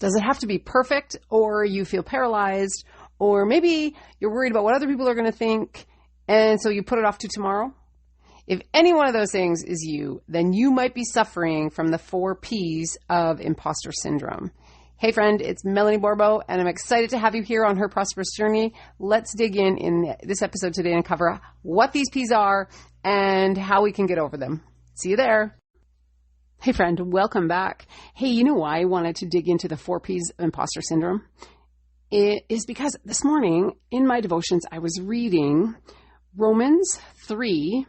Does it have to be perfect, or you feel paralyzed, or maybe you're worried about what other people are going to think, and so you put it off to tomorrow? If any one of those things is you, then you might be suffering from the 4 Ps of imposter syndrome. Hey friend, it's Melanie Bourbeau, and I'm excited to have you here on her Prosperous journey. Let's dig in this episode today and cover what these Ps are and how we can get over them. See you there. Hey friend, welcome back. Hey, you know why I wanted to dig into the 4 Ps of imposter syndrome? It is because this morning in my devotions, I was reading Romans 3,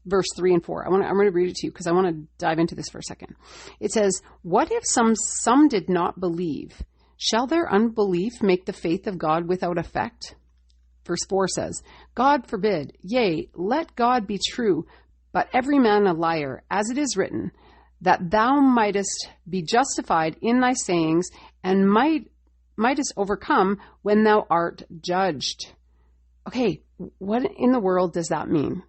verse 3 and 4. I'm going to read it to you because I want to dive into this for a second. It says, "What if some did not believe? Shall their unbelief make the faith of God without effect?" Verse 4 says, "God forbid, yea, let God be true, but every man a liar, as it is written, that thou mightest be justified in thy sayings, and mightest overcome when thou art judged." Okay, what in the world does that mean?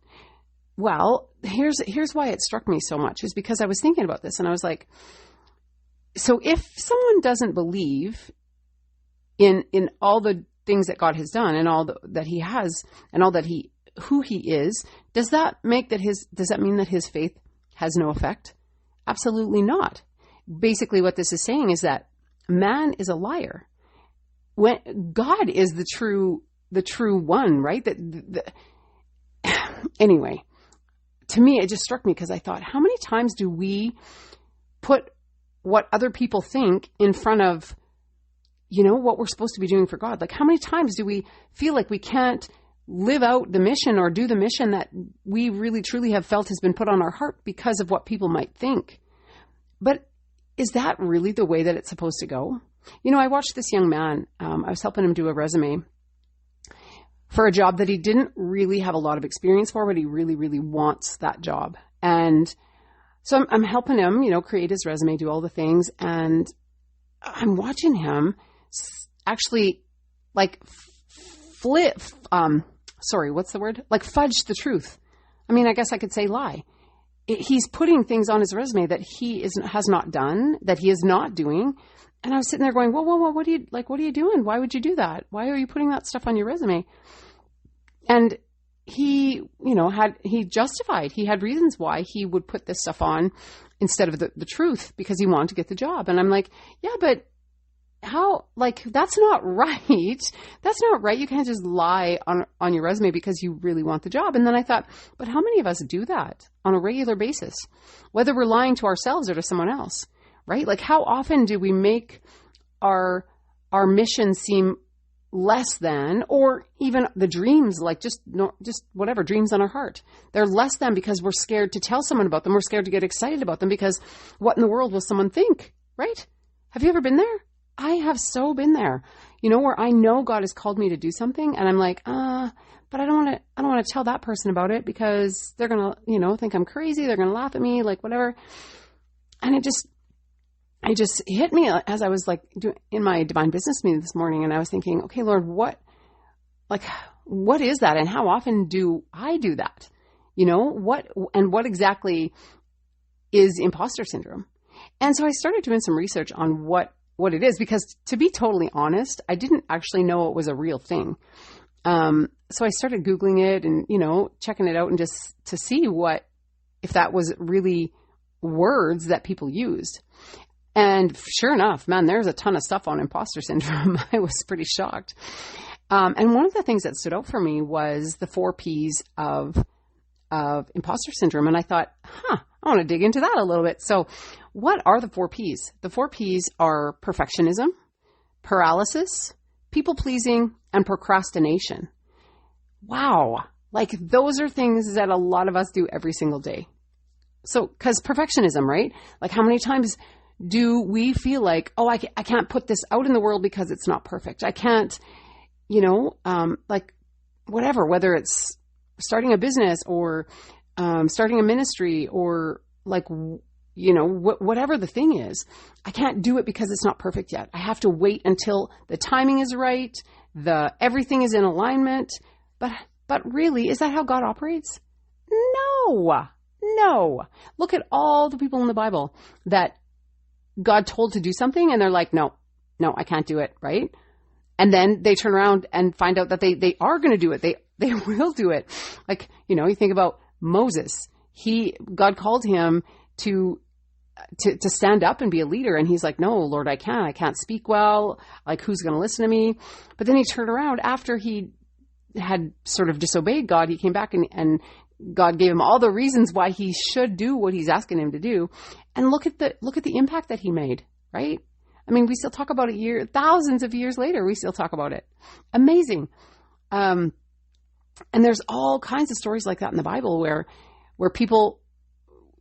Well, here's why it struck me so much, is because I was thinking about this and I was like, so if someone doesn't believe in all the things that God has done and all that he has and all that who he is, does that mean that his faith has no effect? Absolutely not. Basically what this is saying is that man is a liar. When God is the true one, right? Anyway, to me, it just struck me because I thought, how many times do we put what other people think in front of, what we're supposed to be doing for God? Like, how many times do we feel like we can't live out the mission or do the mission that we really truly have felt has been put on our heart because of what people might think? But is that really the way that it's supposed to go? I watched this young man. I was helping him do a resume for a job that he didn't really have a lot of experience for, but he really, really wants that job. And so I'm helping him, create his resume, do all the things. And I'm watching him actually like fudge the truth. I mean, I guess I could say lie. He's putting things on his resume that he has not done, that he is not doing. And I was sitting there going, whoa, what are you doing? Why would you do that? Why are you putting that stuff on your resume? And he, justified, he had reasons why he would put this stuff on instead of the truth, because he wanted to get the job. And I'm like, yeah, but how, that's not right. That's not right. You can't just lie on your resume because you really want the job. And then I thought, but how many of us do that on a regular basis, whether we're lying to ourselves or to someone else? Right? Like, how often do we make our mission seem less than, or even the dreams, just whatever dreams on our heart, they're less than because we're scared to tell someone about them. We're scared to get excited about them because what in the world will someone think? Right? Have you ever been there? I have so been there, where I know God has called me to do something and I'm like, but I don't want to tell that person about it because they're going to, think I'm crazy. They're going to laugh at me, like whatever. And it just hit me as I was in my divine business meeting this morning, and I was thinking, okay, Lord, what is that, and how often do I do that? What exactly is imposter syndrome? And so I started doing some research on what it is, because to be totally honest, I didn't actually know it was a real thing. So I started Googling it and, checking it out, and just to see if that was really words that people used. And sure enough, man, there's a ton of stuff on imposter syndrome. I was pretty shocked. And one of the things that stood out for me was the 4 Ps of imposter syndrome. And I thought, I want to dig into that a little bit. So what are the 4 Ps? The 4 Ps are perfectionism, paralysis, people-pleasing, and procrastination. Wow. Those are things that a lot of us do every single day. So, because perfectionism, right? How many times do we feel like, I can't put this out in the world because it's not perfect. I can't, whatever, whether it's starting a business or starting a ministry or whatever the thing is, I can't do it because it's not perfect yet. I have to wait until the timing is right, everything is in alignment. But really, is that how God operates? No. Look at all the people in the Bible that God told to do something and they're like, no, no, I can't do it. Right. And then they turn around and find out that they are going to do it. They will do it. Like, you think about Moses. God called him to stand up and be a leader. And he's like, no, Lord, I can't speak well. Like, who's going to listen to me? But then he turned around after he had sort of disobeyed God. He came back and God gave him all the reasons why he should do what he's asking him to do. And look at the impact that he made, right? I mean, we still talk about it thousands of years later, we still talk about it. Amazing. And there's all kinds of stories like that in the Bible where people,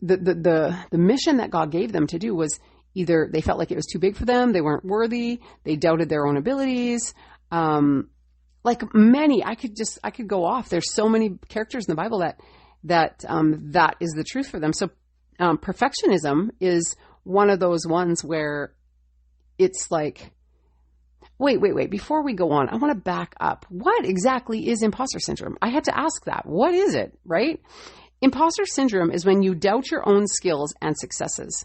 the mission that God gave them to do was either they felt like it was too big for them, they weren't worthy, they doubted their own abilities. Like many, I could go off. There's so many characters in the Bible that is the truth for them. So perfectionism is one of those ones where it's like, wait. Before we go on, I want to back up. What exactly is imposter syndrome? I had to ask that. What is it, right? Imposter syndrome is when you doubt your own skills and successes.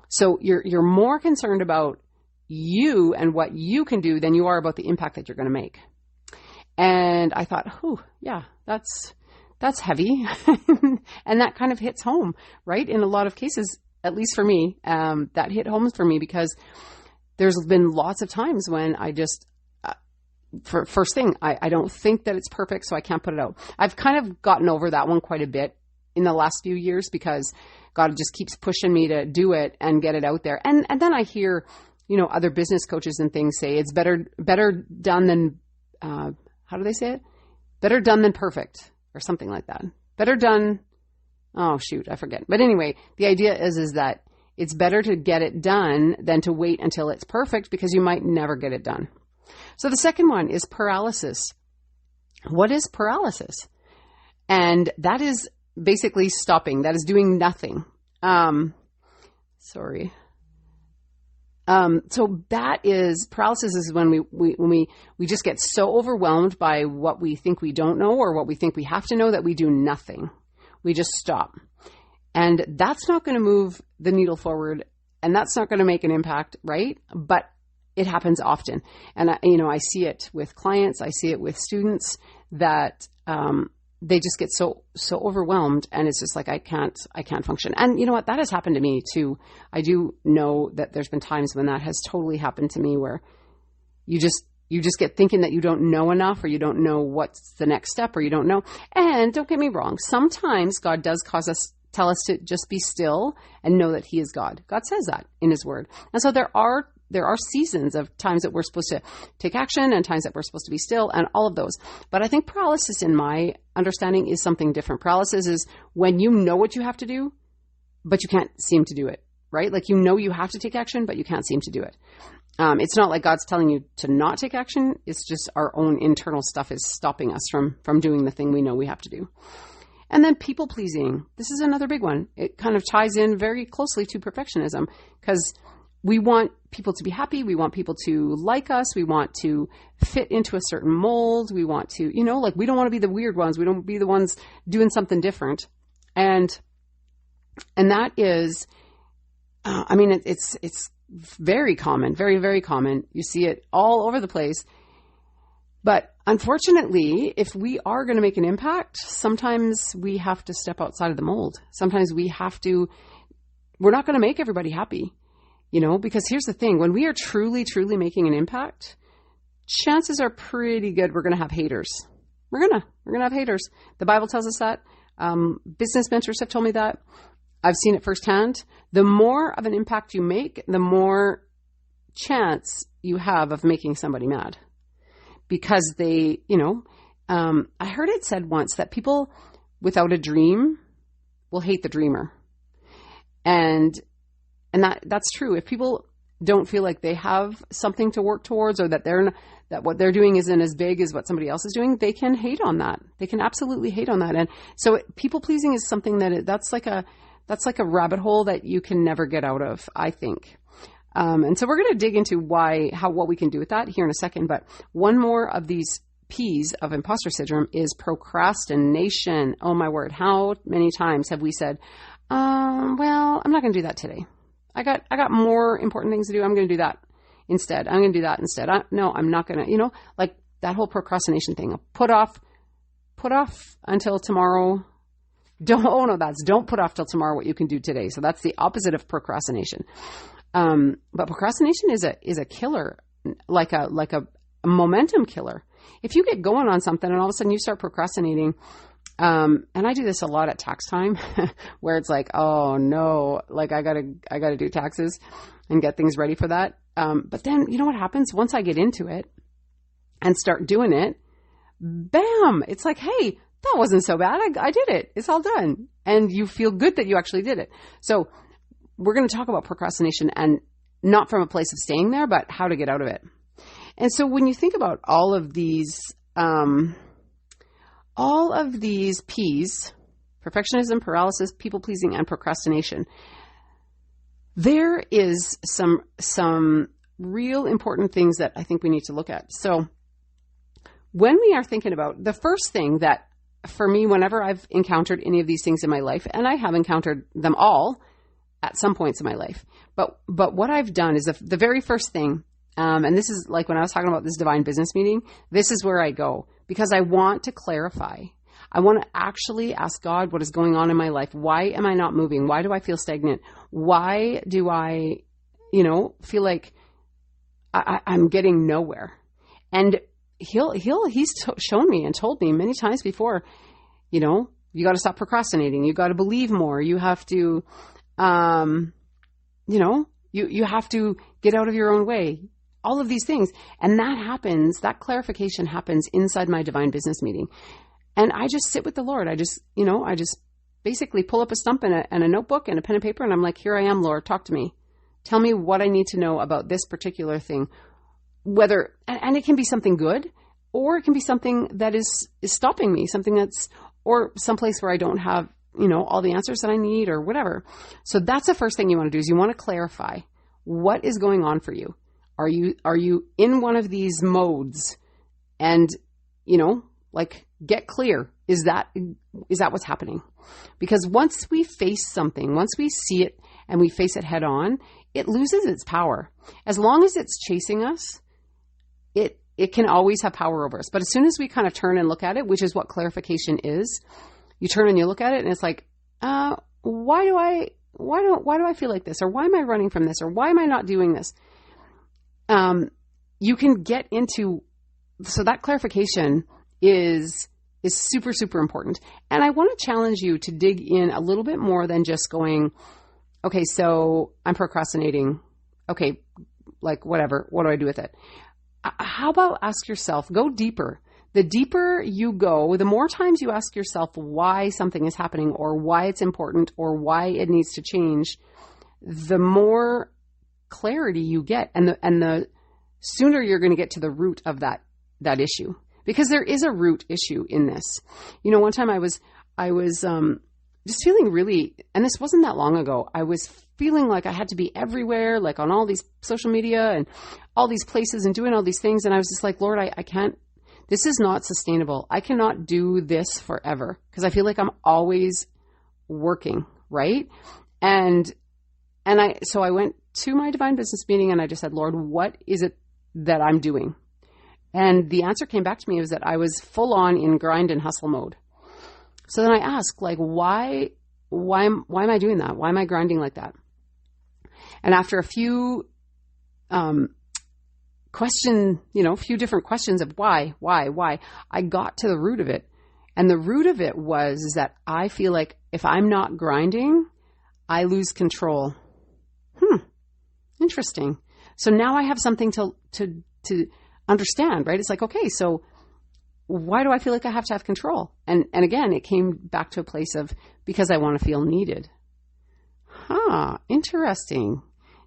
So you're more concerned about you and what you can do than you are about the impact that you're going to make. And I thought, yeah, that's heavy. And that kind of hits home, right? In a lot of cases, at least for me, that hit home for me because there's been lots of times when I just, first thing, I don't think that it's perfect, so I can't put it out. I've kind of gotten over that one quite a bit in the last few years because God just keeps pushing me to do it and get it out there. And then I hear, other business coaches and things say it's better done than, how do they say it? Better done than perfect or something like that. Better done. Oh, shoot, I forget. But anyway, the idea is that it's better to get it done than to wait until it's perfect because you might never get it done. So the second one is paralysis. What is paralysis? And that is basically stopping. That is doing nothing. So that is paralysis is when we just get so overwhelmed by what we think we don't know or what we think we have to know that we do nothing. We just stop. And that's not going to move the needle forward and that's not going to make an impact, right? But it happens often. And I see it with clients, I see it with students that they just get so overwhelmed and it's just like I can't function. And you know what? That has happened to me too. I do know that there's been times when that has totally happened to me where you just get thinking that you don't know enough or you don't know what's the next step or you don't know. And don't get me wrong, sometimes God does tell us to just be still and know that he is God. God says that in his word. And so there are seasons of times that we're supposed to take action and times that we're supposed to be still and all of those. But I think paralysis in my understanding is something different. Paralysis is when you know what you have to do, but you can't seem to do it, right? Like you have to take action, but you can't seem to do it. It's not like God's telling you to not take action. It's just our own internal stuff is stopping us from doing the thing we know we have to do. And then people pleasing. This is another big one. It kind of ties in very closely to perfectionism because we want people to be happy. We want people to like us. We want to fit into a certain mold. We want to, we don't want to be the weird ones. We don't want to be the ones doing something different. And that is, it's very common, very, very common. You see it all over the place. But unfortunately, if we are going to make an impact, sometimes we have to step outside of the mold. Sometimes we're not going to make everybody happy, because here's the thing. When we are truly, truly making an impact, chances are pretty good we're going to have haters. We're going to have haters. The Bible tells us that. Business mentors have told me that. I've seen it firsthand. The more of an impact you make, the more chance you have of making somebody mad. Because they, I heard it said once that people without a dream will hate the dreamer. And that's true. If people don't feel like they have something to work towards or that that what they're doing isn't as big as what somebody else is doing, they can hate on that. They can absolutely hate on that. And so people pleasing is something that's like a rabbit hole that you can never get out of, I think. And so we're going to dig into what we can do with that here in a second. But one more of these P's of imposter syndrome is procrastination. Oh my word. How many times have we said, well, I'm not going to do that today. I got more important things to do. I'm going to do that instead. I'm going to do that instead. No, I'm not going to, like that whole procrastination thing. Put off until tomorrow. Don't put off till tomorrow what you can do today. So that's the opposite of procrastination. But procrastination is a killer, like a momentum killer. If you get going on something and all of a sudden you start procrastinating, and I do this a lot at tax time where it's like, oh no, like I gotta do taxes and get things ready for that. But then you know what happens once I get into it and start doing it, bam, it's like, hey, that wasn't so bad. I did it. It's all done. And you feel good that you actually did it. So we're going to talk about procrastination, and not from a place of staying there, but how to get out of it. And so when you think about all of these P's, perfectionism, paralysis, people pleasing, and procrastination, there is some real important things that I think we need to look at. So when we are thinking about the first thing that, for me, whenever I've encountered any of these things in my life, and I have encountered them all at some points in my life, but what I've done is the very first thing, and this is like when I was talking about this divine business meeting, this is where I go, because I want to clarify. I want to actually ask God what is going on in my life. Why am I not moving? Why do I feel stagnant? Why do I, feel like I'm getting nowhere? And he's shown me and told me many times before, you got to stop procrastinating. You got to believe more. You have to, you have to get out of your own way. All of these things. And that clarification happens inside my divine business meeting. And I just sit with the Lord. I just basically pull up a stump and a notebook and a pen and paper. And I'm like, here I am, Lord, talk to me. Tell me what I need to know about this particular thing. Whether, and it can be something good, or it can be something that is stopping me, something that's, or someplace where I don't have, all the answers that I need or whatever. So that's the first thing you want to do, is you want to clarify what is going on for you. Are you in one of these modes? And, get clear. Is that what's happening? Because once we face something, once we see it and we face it head on, it loses its power. As long as it's chasing us, it can always have power over us. But as soon as we kind of turn and look at it, which is what clarification is, you turn and you look at it and it's like, why do I feel like this? Or why am I running from this? Or why am I not doing this? You can get into, so that clarification is super, super important. And I want to challenge you to dig in a little bit more than just going, okay, so I'm procrastinating. Okay, like whatever, what do I do with it? How about ask yourself, go deeper. The deeper you go, the more times you ask yourself why something is happening or why it's important or why it needs to change, the more clarity you get, and the sooner you're going to get to the root of that issue, because there is a root issue in this. One time I was just feeling really, and this wasn't that long ago, I was feeling like I had to be everywhere, like on all these social media and all these places and doing all these things. And I was just like, Lord, I can't, this is not sustainable. I cannot do this forever, because I feel like I'm always working, right? So I went to my divine business meeting and I just said, Lord, what is it that I'm doing? And the answer came back to me was that I was full on in grind and hustle mode. So then I asked, like, why am I doing that? Why am I grinding like that? And after a few few different questions of why, I got to the root of it. And the root of it was that I feel like if I'm not grinding, I lose control. Interesting. So now I have something to understand, right? It's like, okay, so why do I feel like I have to have control? And again, it came back to a place of, because I want to feel needed. Interesting.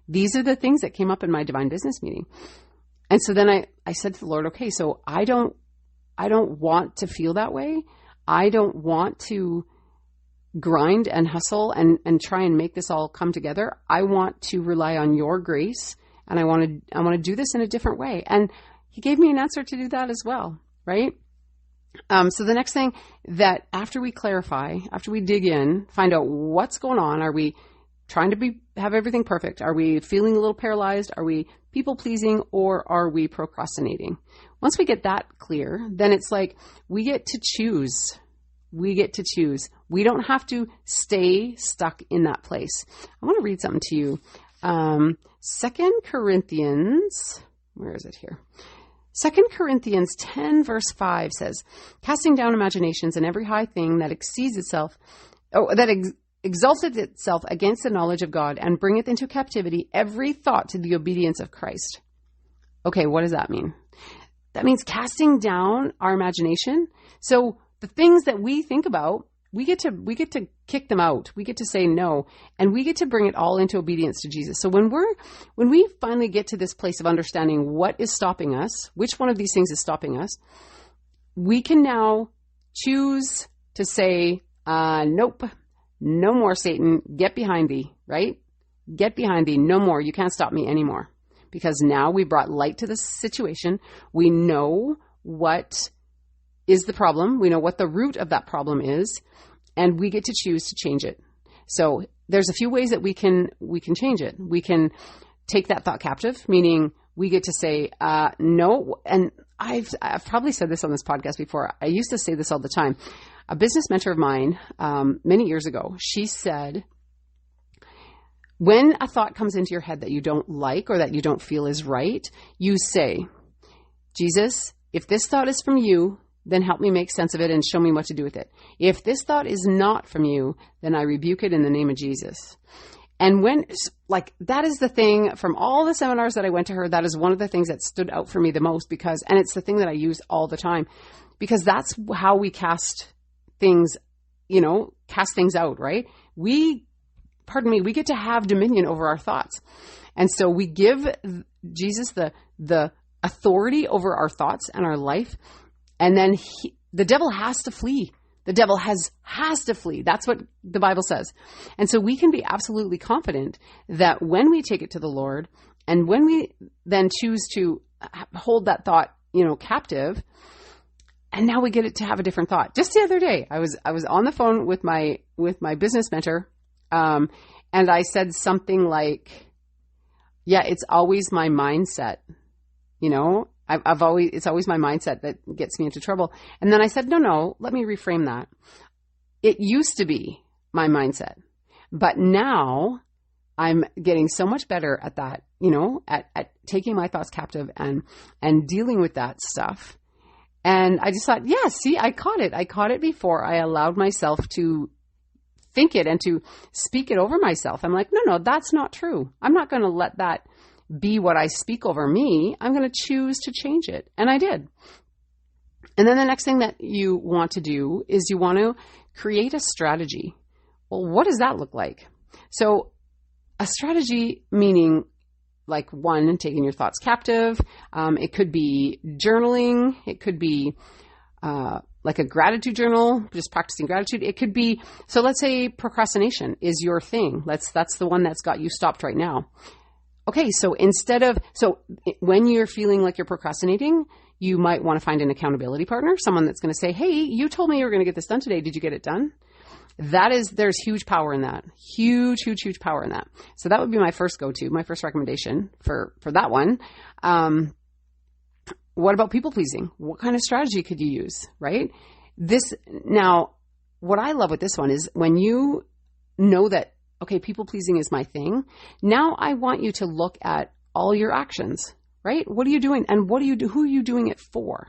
These are the things that came up in my divine business meeting. And so then I said to the Lord, okay, so I don't want to feel that way. I don't want to grind and hustle and try and make this all come together. I want to rely on your grace, and I want to do this in a different way. And he gave me an answer to do that as well, right? So the next thing that after we clarify, after we dig in, find out what's going on, are we trying to have everything perfect? Are we feeling a little paralyzed? Are we people pleasing, or are we procrastinating? Once we get that clear, then it's like we get to choose. We get to choose. We don't have to stay stuck in that place. I want to read something to you. 2 Corinthians, where is it here? 2 Corinthians 10 verse 5 says, casting down imaginations and every high thing that exceeds itself, exalteth itself against the knowledge of God, and bringeth into captivity every thought to the obedience of Christ. Okay, what does that mean? That means casting down our imagination. So the things that we think about, we get to kick them out. We get to say no, and we get to bring it all into obedience to Jesus. So when we finally get to this place of understanding what is stopping us, which one of these things is stopping us, we can now choose to say, nope, no more, Satan, get behind thee, right? Get behind thee, no more. You can't stop me anymore. Because now we brought light to the situation. We know what is the problem. We know what the root of that problem is, and we get to choose to change it. So there's a few ways that we can change it. We can take that thought captive, meaning we get to say, no. And I've probably said this on this podcast before. I used to say this all the time. A business mentor of mine, many years ago, she said, when a thought comes into your head that you don't like or that you don't feel is right, you say, Jesus, if this thought is from you, then help me make sense of it and show me what to do with it. If this thought is not from you, then I rebuke it in the name of Jesus. And that is the thing from all the seminars that I went to her, that is one of the things that stood out for me the most, and it's the thing that I use all the time, because that's how we cast things out, right? We get to have dominion over our thoughts. And so we give Jesus the authority over our thoughts and our life. And then the devil has to flee. The devil has to flee. That's what the Bible says. And so we can be absolutely confident that when we take it to the Lord, and when we then choose to hold that thought, captive, and now we get it to have a different thought. Just the other day, I was on the phone with my business mentor, and I said something like, yeah, it's always my mindset. It's always my mindset that gets me into trouble. And then I said, no, let me reframe that. It used to be my mindset, but now I'm getting so much better at that, at taking my thoughts captive and dealing with that stuff. And I just thought, yeah, see, I caught it. I caught it before I allowed myself to think it and to speak it over myself. I'm like, no, that's not true. I'm not going to let that be what I speak over me. I'm going to choose to change it. And I did. And then the next thing that you want to do is you want to create a strategy. Well, what does that look like? So a strategy meaning, like, one, taking your thoughts captive. It could be journaling. It could be like a gratitude journal, just practicing gratitude. It could be, so let's say procrastination is your thing. That's the one that's got you stopped right now. Okay, so when you're feeling like you're procrastinating, you might want to find an accountability partner, someone that's going to say, hey, you told me you were going to get this done today. Did you get it done? There's huge power in that. Huge, huge, huge power in that. So that would be my first go-to, my first recommendation for that one. What about people pleasing? What kind of strategy could you use, right? Now, what I love with this one is when you know that, okay, people pleasing is my thing. Now I want you to look at all your actions, right? What are you doing? And who are you doing it for?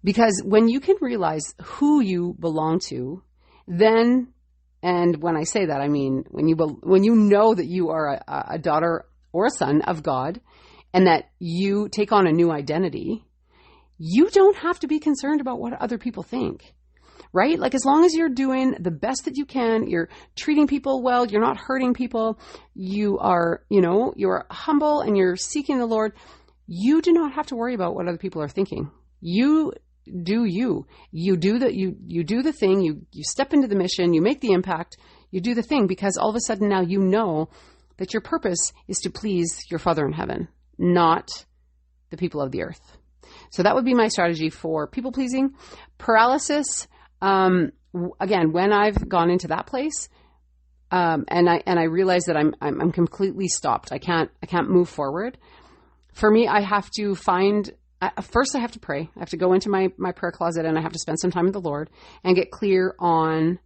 Because when you can realize who you belong to, then, and when I say that, I mean, when you know that you are a daughter or a son of God, and that you take on a new identity, you don't have to be concerned about what other people think, right? Like, as long as you're doing the best that you can, you're treating people well, you're not hurting people, you are humble and you're seeking the Lord, you do not have to worry about what other people are thinking. You do you. You do the thing, you step into the mission, you make the impact, you do the thing, because all of a sudden now you know that your purpose is to please your Father in heaven, not the people of the earth. So that would be my strategy for people pleasing. Paralysis, again, when I've gone into that place, And I realize that I'm completely stopped. I can't move forward. For me, I have to first I have to pray. I have to go into my prayer closet and I have to spend some time with the Lord and get clear on,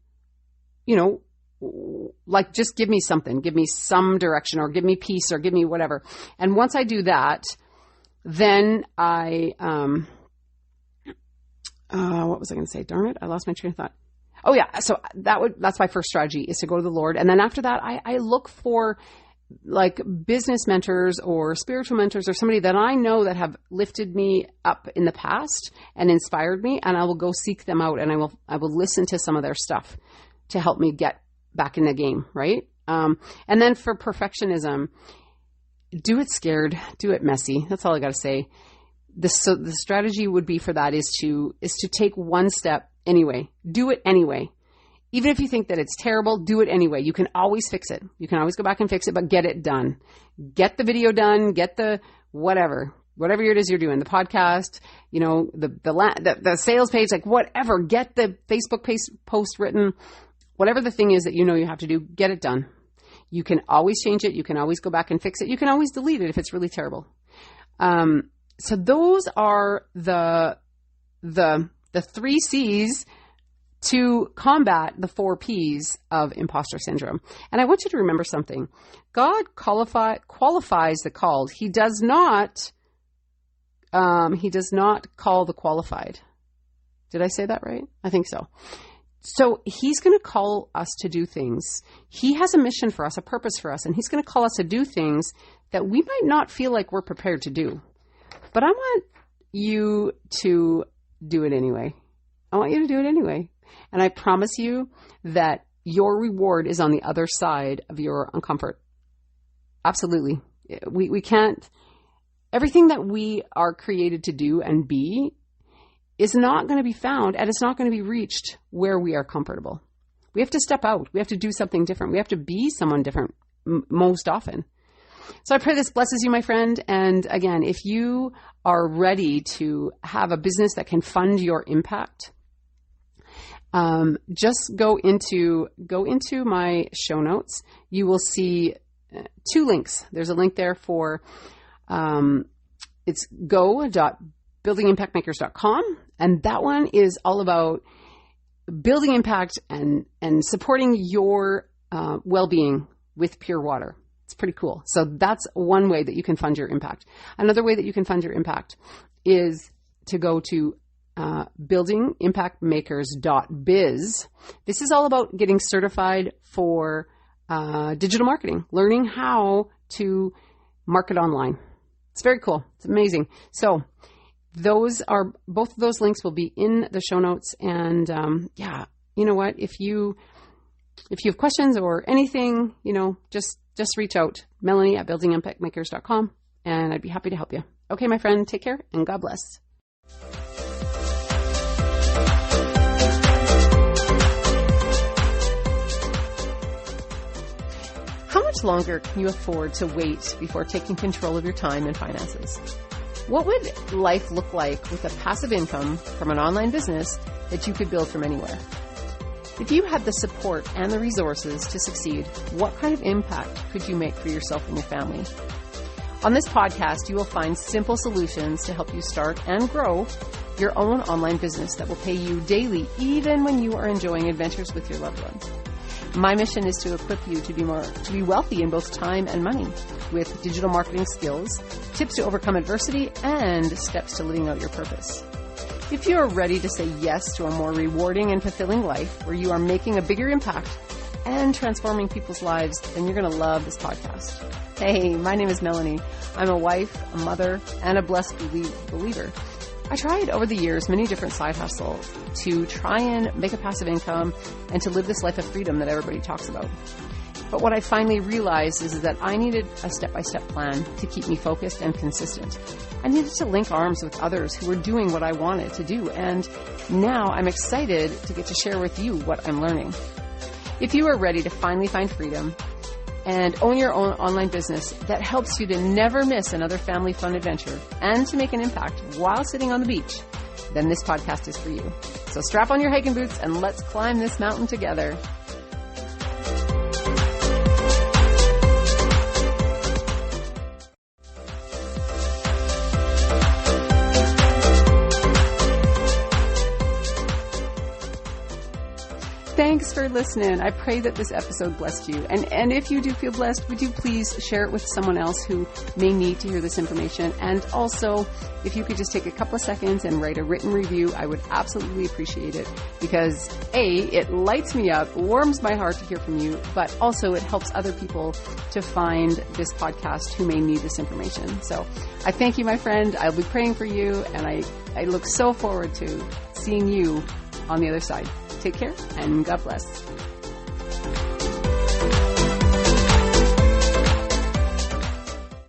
like, just give me something, give me some direction, or give me peace, or give me whatever. And once I do that, then what was I going to say? Darn it. I lost my train of thought. Oh yeah. So that's my first strategy, is to go to the Lord. And then after that, I look for like business mentors or spiritual mentors or somebody that I know that have lifted me up in the past and inspired me. And I will go seek them out, and I will listen to some of their stuff to help me get back in the game. Right. And then for perfectionism, do it scared, do it messy. That's all I got to say. So the strategy would be for that is to take one step anyway. Do it anyway. Even if you think that it's terrible, do it anyway. You can always fix it. You can always go back and fix it, but get it done. Get the video done, get the whatever it is you're doing, the podcast, the sales page, like whatever, get the Facebook post written, whatever the thing is that you have to do, get it done. You can always change it. You can always go back and fix it. You can always delete it if it's really terrible. So those are the 3 C's to combat the 4 P's of imposter syndrome. And I want you to remember something. God qualifies the called. He does not call the qualified. Did I say that right? I think so. So he's going to call us to do things. He has a mission for us, a purpose for us, and he's going to call us to do things that we might not feel like we're prepared to do. But I want you to do it anyway. I want you to do it anyway. And I promise you that your reward is on the other side of your uncomfort. Absolutely. We can't, everything that we are created to do and be is not going to be found, and it's not going to be reached where we are comfortable. We have to step out. We have to do something different. We have to be someone different most often. So I pray this blesses you, my friend. And again, if you are ready to have a business that can fund your impact, just go into my show notes. You will see 2 links. There's a link there for, it's go.buildingimpactmakers.com. And that one is all about building impact and supporting your, well-being with pure water. It's pretty cool. So that's one way that you can fund your impact. Another way that you can fund your impact is to go to buildingimpactmakers.biz. This is all about getting certified for digital marketing, learning how to market online. It's very cool. It's amazing. So both of those links will be in the show notes. And you know what? If you have questions or anything, just reach out, Melanie at buildingimpactmakers.com, and I'd be happy to help you. Okay, my friend, take care and God bless. How much longer can you afford to wait before taking control of your time and finances? What would life look like with a passive income from an online business that you could build from anywhere? If you had the support and the resources to succeed, what kind of impact could you make for yourself and your family? On this podcast, you will find simple solutions to help you start and grow your own online business that will pay you daily, even when you are enjoying adventures with your loved ones. My mission is to equip you to be wealthy in both time and money with digital marketing skills, tips to overcome adversity, and steps to living out your purpose. If you are ready to say yes to a more rewarding and fulfilling life where you are making a bigger impact and transforming people's lives, then you're going to love this podcast. Hey, my name is Melanie. I'm a wife, a mother, and a blessed believer. I tried over the years many different side hustles to try and make a passive income and to live this life of freedom that everybody talks about. But what I finally realized is that I needed a step-by-step plan to keep me focused and consistent. I needed to link arms with others who were doing what I wanted to do, and now I'm excited to get to share with you what I'm learning. If you are ready to finally find freedom and own your own online business that helps you to never miss another family fun adventure and to make an impact while sitting on the beach, then this podcast is for you. So strap on your hiking boots and let's climb this mountain together. thanks for listening. I pray that this episode blessed you. And if you do feel blessed, would you please share it with someone else who may need to hear this information? And also, if you could just take a couple of seconds and write a written review, I would absolutely appreciate it, because A, it lights me up, warms my heart to hear from you, but also it helps other people to find this podcast who may need this information. So I thank you, my friend. I'll be praying for you, and I look so forward to seeing you on the other side. Take care, and God bless.